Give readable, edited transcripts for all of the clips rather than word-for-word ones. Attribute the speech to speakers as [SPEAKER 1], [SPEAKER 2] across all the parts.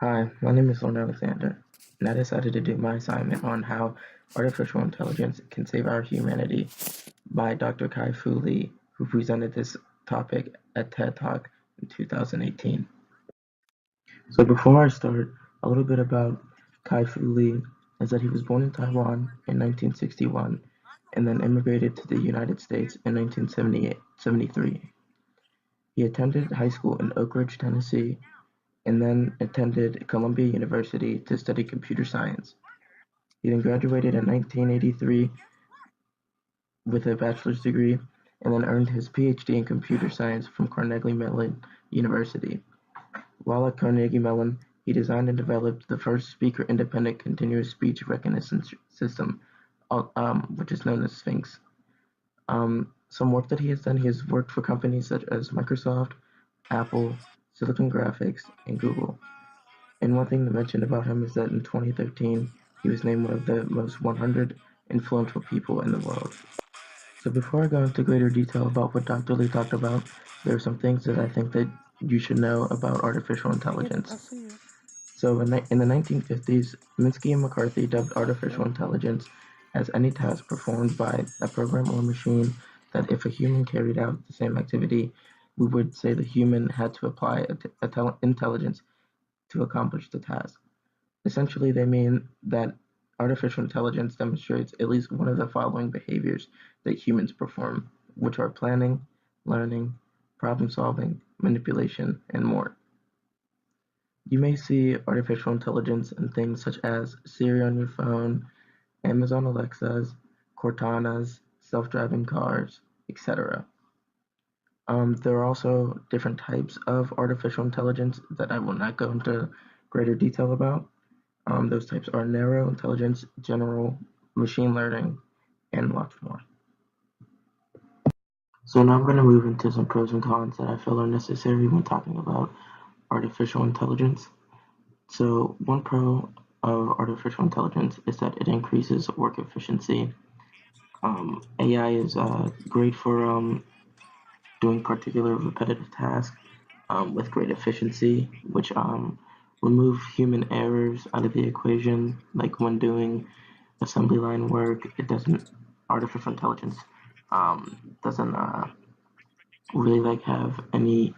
[SPEAKER 1] Hi, my name is Lorne Alexander, and I decided to do my assignment on how artificial intelligence can save our humanity by Dr. Kai-Fu Lee, who presented this topic at TED Talk in 2018. So before I start, a little bit about Kai-Fu Lee is that he was born in Taiwan in 1961 and then immigrated to the United States in 1973. He attended high school in Oak Ridge, Tennessee, and then attended Columbia University to study computer science. He then graduated in 1983 with a bachelor's degree and then earned his PhD in computer science from Carnegie Mellon University. While at Carnegie Mellon, he designed and developed the first speaker-independent continuous speech recognition system, which is known as Sphinx. Some work that he has worked for companies such as Microsoft, Apple, Silicon Graphics, and Google. And one thing to mention about him is that in 2013, he was named one of the most 100 influential people in the world. So before I go into greater detail about what Dr. Lee talked about, there are some things that I think that you should know about artificial
[SPEAKER 2] Yep,
[SPEAKER 1] intelligence.
[SPEAKER 2] I see you.
[SPEAKER 1] So in the 1950s, Minsky and McCarthy dubbed artificial intelligence as any task performed by a program or machine that if a human carried out the same activity, we would say the human had to apply intelligence to accomplish the task. Essentially, they mean that artificial intelligence demonstrates at least one of the following behaviors that humans perform, which are planning, learning, problem solving, manipulation, and more. You may see artificial intelligence in things such as Siri on your phone, Amazon Alexas, Cortanas, self-driving cars, etc. There are also different types of artificial intelligence that I will not go into greater detail about. Those types are narrow intelligence, general, machine learning, and lots more. So now I'm going to move into some pros and cons that I feel are necessary when talking about artificial intelligence. So one pro of artificial intelligence is that it increases work efficiency. AI is great for doing particular repetitive tasks with great efficiency, which remove human errors out of the equation, like when doing assembly line work. It doesn't artificial intelligence doesn't really like have any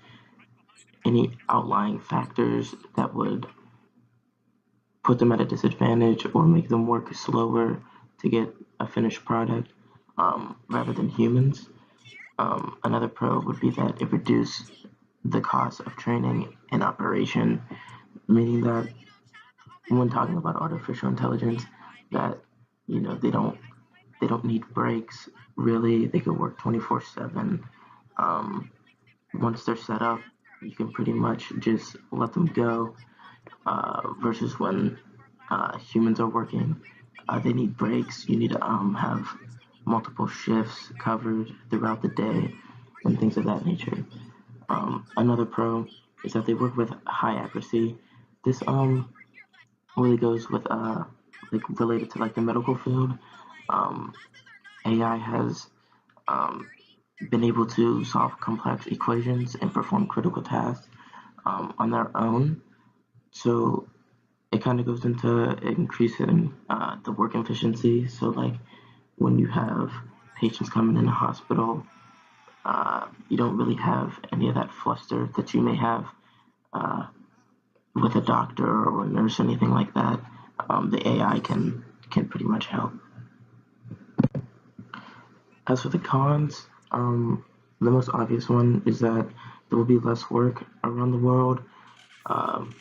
[SPEAKER 1] outlying factors that would put them at a disadvantage or make them work slower to get a finished product rather than humans. Another pro would be that it reduces the cost of training and operation, meaning that when talking about artificial intelligence, that they don't need breaks. Really, they could work 24/7. Um, Once they're set up, you can pretty much just let them go. Versus when humans are working, they need breaks. You need to have multiple shifts covered throughout the day and things of that nature. Another pro is that they work with high accuracy. This really goes with like related to like the medical field. Um, AI has um, been able to solve complex equations and perform critical tasks on their own. So it kind of goes into increasing the work efficiency. So like when you have patients coming in the hospital, you don't really have any of that fluster that you may have uh, with a doctor or a nurse, or anything like that. The AI can pretty much help. As for the cons, the most obvious one is that there will be less work around the world. Um,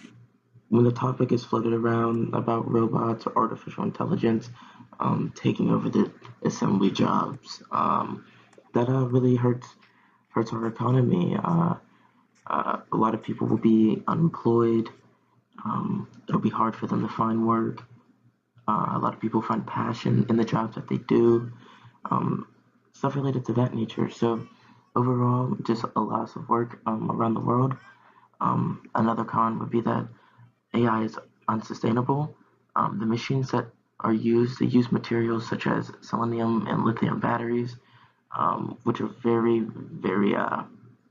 [SPEAKER 1] when the topic is floated around about robots or artificial intelligence taking over the assembly jobs, that really hurts our economy. A lot of people will be unemployed. It'll be hard for them to find work. A lot of people find passion in the jobs that they do. Um, Stuff related to that nature. So overall, just a loss of work around the world. Another con would be that AI is unsustainable. The machines that are used, they use materials such as selenium and lithium batteries, which are very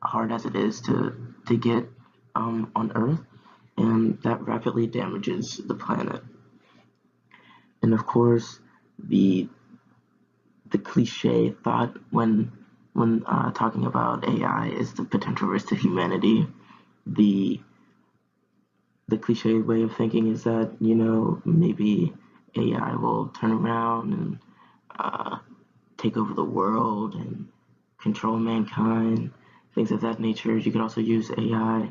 [SPEAKER 1] hard as it is to get on Earth. and that rapidly damages the planet. And of course, the cliche thought when talking about AI is the potential risk to humanity. The cliche way of thinking is that maybe AI will turn around and uh, take over the world and control mankind, things of that nature. You could also use AI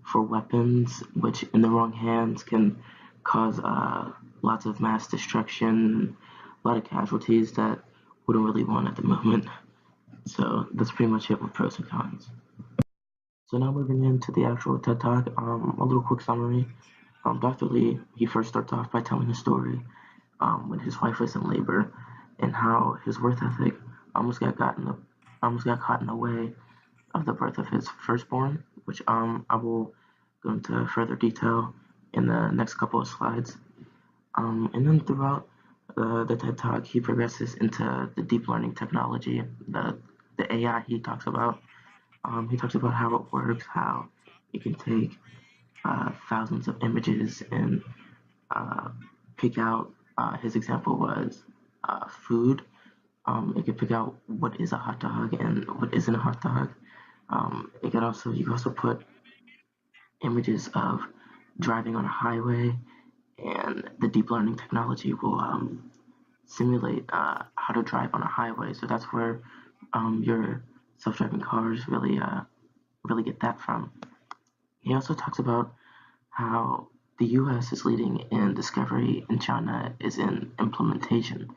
[SPEAKER 1] for weapons, which in the wrong hands can cause lots of mass destruction, a lot of casualties that we don't really want at the moment. So that's pretty much it with pros and cons. So now moving into the actual TED Talk, a little quick summary. Dr. Lee, he first starts off by telling a story when his wife was in labor and how his work ethic almost got caught in the way of the birth of his firstborn, which I will go into further detail in the next couple of slides. And then throughout the TED Talk, he progresses into the deep learning technology, the AI he talks about. He talks about how it works, how it can take thousands of images and uh, pick out. His example was food. It could pick out what is a hot dog and what isn't a hot dog. It could also you can also put images of driving on a highway, and the deep learning technology will simulate how to drive on a highway. So that's where your self-driving cars really get that from. He also talks about how the U.S. is leading in discovery and China is in implementation.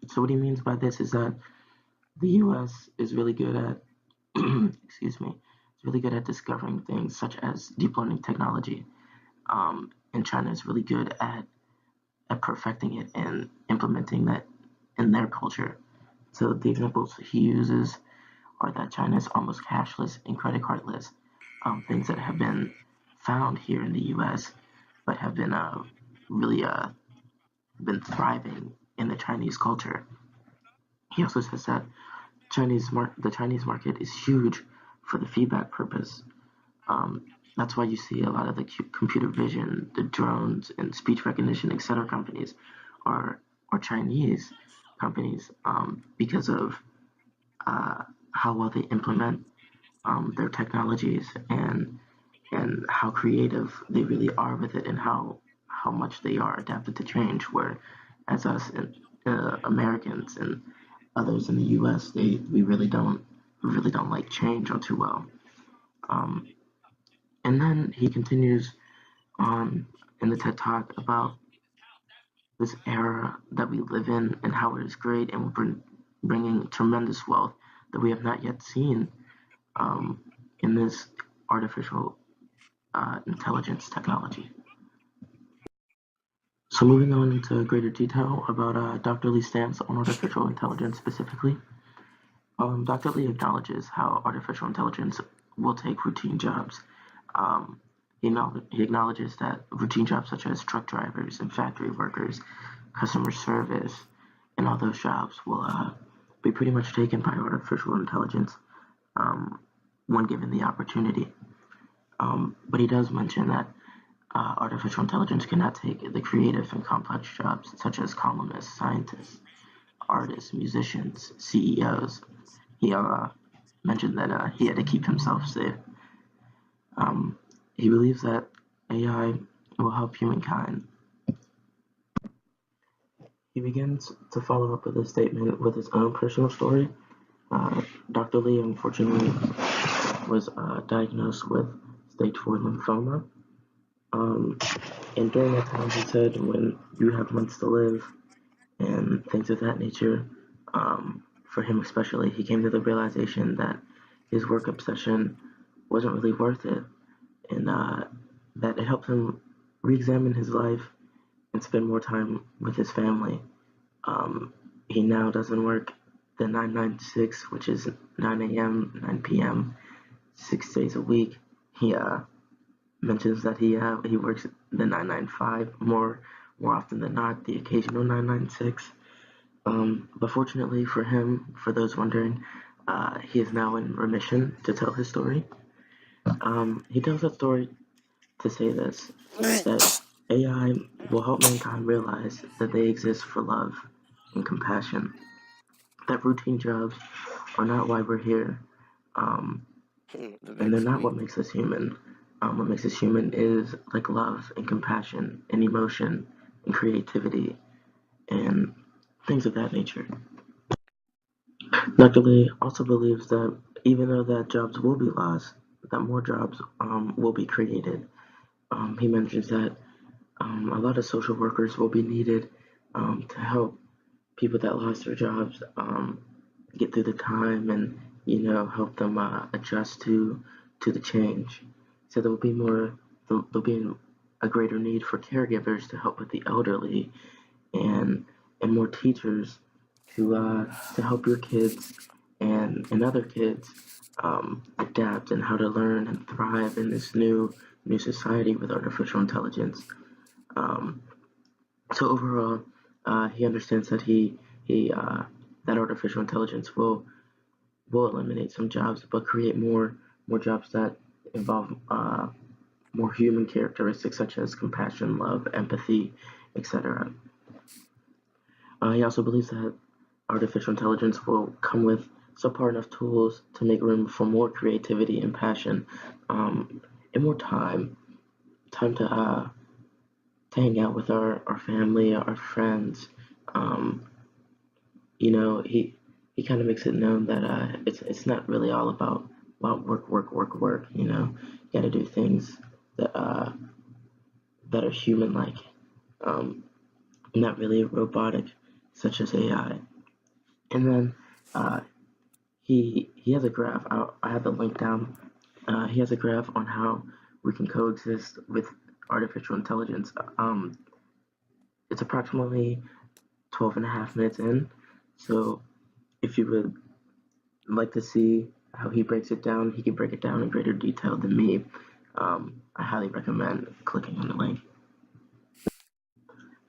[SPEAKER 1] So what he means by this is that the U.S. is really good at excuse me, is really good at discovering things such as deep learning technology, and China is really good at perfecting it and implementing that in their culture. So the examples he uses are that China is almost cashless and credit cardless, things that have been found here in the U.S. but have really been thriving in the Chinese culture. He also says that the Chinese market is huge for the feedback purpose. Um, that's why you see a lot of the computer vision, the drones, and speech recognition, etc. companies are Chinese companies because of uh, how well they implement their technologies and how creative they really are with it and how much they are adapted to change. Where as us and Americans and others in the U.S., we really don't like change all too well. Um, and then he continues on in the TED Talk about this era that we live in and how it is great and will bringing tremendous wealth that we have not yet seen um, in this artificial intelligence technology. So moving on into greater detail about Dr. Lee's stance on artificial intelligence specifically, Dr. Lee acknowledges how artificial intelligence will take routine jobs. Um, he acknowledges that routine jobs such as truck drivers and factory workers, customer service, and all those jobs will be pretty much taken by artificial intelligence um, when given the opportunity. But he does mention that artificial intelligence cannot take the creative and complex jobs such as columnists, scientists, artists, musicians, CEOs. He mentioned that he had to keep himself safe. Um, he believes that AI will help humankind. He begins to follow up with this statement with his own personal story. Dr. Lee unfortunately was diagnosed with stage 4 lymphoma. Um, and during that time, he said, when you have months to live and things of that nature, for him especially, he came to the realization that his work obsession wasn't really worth it, and that it helped him re-examine his life and spend more time with his family. Um, he now doesn't work the 996, which is 9 a.m., 9 p.m., 6 days a week. He mentions that he works the 995 more often than not, the occasional 996. But fortunately for him, for those wondering, he is now in remission to tell his story. He tells a story to say this, that AI will help mankind realize that they exist for love and compassion, that routine jobs are not why we're here, um, and they're
[SPEAKER 2] That's
[SPEAKER 1] not
[SPEAKER 2] sweet.
[SPEAKER 1] what makes us human. What makes us human is like love and compassion and emotion and creativity and things of that nature. Dr. Lee also believes that even though that jobs will be lost, that more jobs will be created. He mentions that a lot of social workers will be needed to help people that lost their jobs get through the time and help them adjust to the change. So there will be there'll be a greater need for caregivers to help with the elderly and more teachers to help your kids and other kids adapt and how to learn and thrive in this new society with artificial intelligence. Um, so overall, he understands that he that artificial intelligence will eliminate some jobs, but create more jobs that involve more human characteristics such as compassion, love, empathy, etc. He also believes that artificial intelligence will come with subpar enough tools to make room for more creativity and passion, and more time to hang out with our family, our friends. Um, he kind of makes it known that it's not really all about work. You got to do things that that are human like, um, not really robotic, such as AI. And then uh, he has a graph. I have the link down. He has a graph on how we can coexist with artificial intelligence. It's approximately 12 and a half minutes in. So if you would like to see how he breaks it down, he can break it down in greater detail than me. I highly recommend clicking on the link.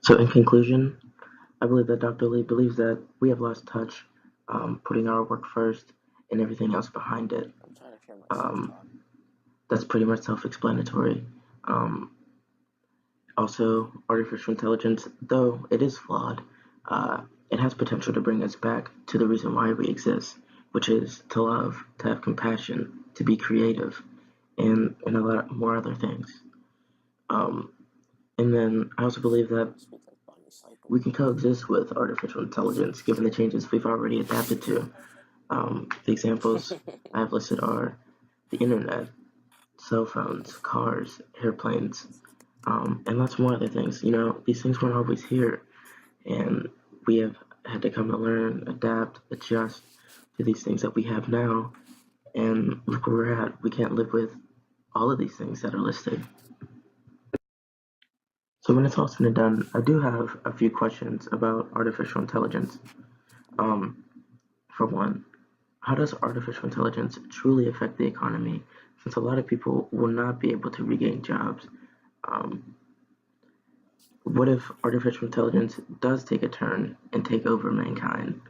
[SPEAKER 1] So in conclusion, I believe that Dr. Lee believes that we have lost touch, putting our work first and everything else behind it.
[SPEAKER 2] I'm trying to hear myself
[SPEAKER 1] Um,
[SPEAKER 2] talk.
[SPEAKER 1] that's pretty much self-explanatory. Um, Also, artificial intelligence, though it is flawed, it has potential to bring us back to the reason why we exist, which is to love, to have compassion, to be creative, and a lot more other things. Um, and then I also believe that
[SPEAKER 2] Speak like Bonnie Cycle.
[SPEAKER 1] we can coexist with artificial intelligence given the changes we've already adapted to. The examples I have listed are the internet, cell phones, cars, airplanes, and lots more other things. These things weren't always here, and we have had to come to learn, adapt, adjust to these things that we have now. And look where we're at. We can't live with all of these things that are listed. So when it's all said and done, I do have a few questions about artificial intelligence. Um, for one, how does artificial intelligence truly affect the economy? Since a lot of people will not be able to regain jobs, um, what if artificial intelligence does take a turn and take over mankind?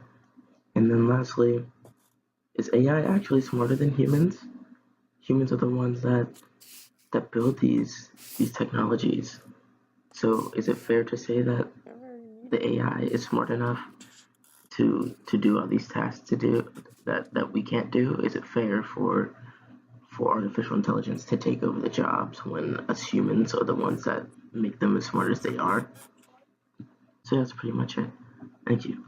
[SPEAKER 1] And then lastly, is AI actually smarter than humans? Humans are the ones that build these technologies. So is it fair to say that the AI is smart enough to do all these tasks to do that we can't do? Is it fair for artificial intelligence to take over the jobs when us humans are the ones that make them as smart as they are? So that's pretty much it. Thank you.